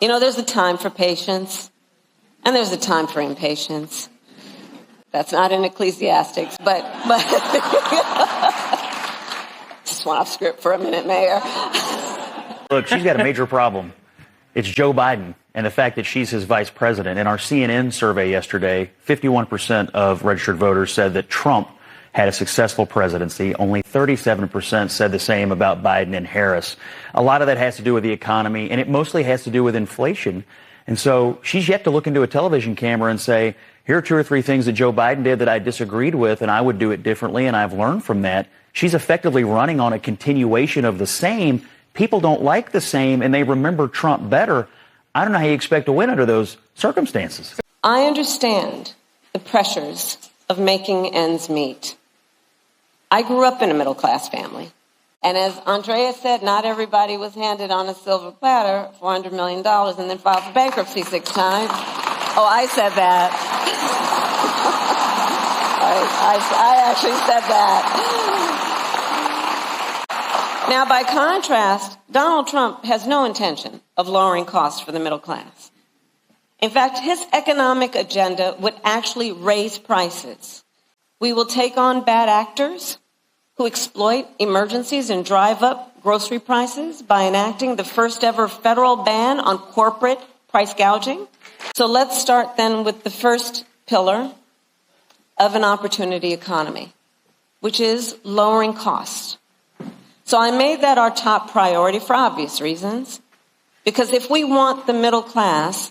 You know, there's a time for patience, and there's a time for impatience. That's not in Ecclesiastes, but just went off script for a minute, Mayor. Look, she's got a major problem. It's Joe Biden and the fact that she's his vice president. In our CNN survey yesterday, 51% of registered voters said that Trump had a successful presidency. Only 37% said the same about Biden and Harris. A lot of that has to do with the economy, and it mostly has to do with inflation. And so she's yet to look into a television camera and say, here are 2 or 3 things that Joe Biden did that I disagreed with, and I would do it differently, and I've learned from that. She's effectively running on a continuation of the same. People don't like the same, and they remember Trump better. I don't know how you expect to win under those circumstances. I understand the pressures of making ends meet. I grew up in a middle-class family. And as Andrea said, not everybody was handed on a silver platter $400 million and then filed for bankruptcy 6 times. Oh, I said that. I actually said that. Now, by contrast, Donald Trump has no intention of lowering costs for the middle class. In fact, his economic agenda would actually raise prices. We will take on bad actors who exploit emergencies and drive up grocery prices by enacting the first ever federal ban on corporate price gouging. So let's start then with the first pillar of an opportunity economy, which is lowering costs. So I made that our top priority for obvious reasons, because if we want the middle class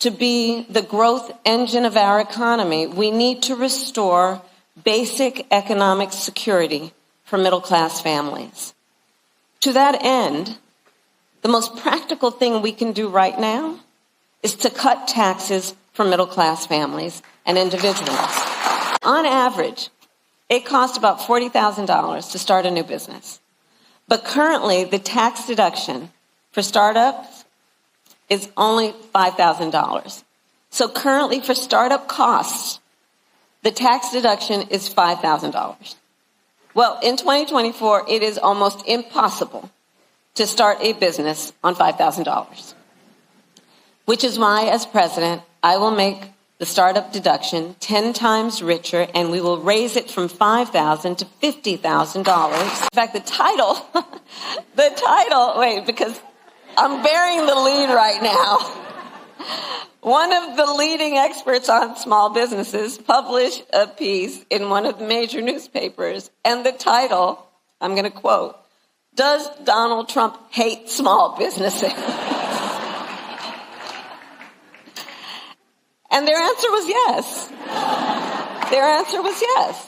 to be the growth engine of our economy, we need to restore basic economic security for middle-class families. To that end, the most practical thing we can do right now is to cut taxes for middle-class families and individuals. On average, it costs about $40,000 to start a new business. But currently, the tax deduction for startups is only $5,000. So currently, for startup costs, the tax deduction is $5,000. Well, in 2024, it is almost impossible to start a business on $5,000, which is why, as president, I will make the startup deduction 10 times richer, and we will raise it from $5,000 to $50,000. In fact, the title, because I'm bearing the lead right now. One of the leading experts on small businesses published a piece in one of the major newspapers, and the title, I'm going to quote, "Does Donald Trump hate small businesses?" And their answer was yes. Their answer was yes.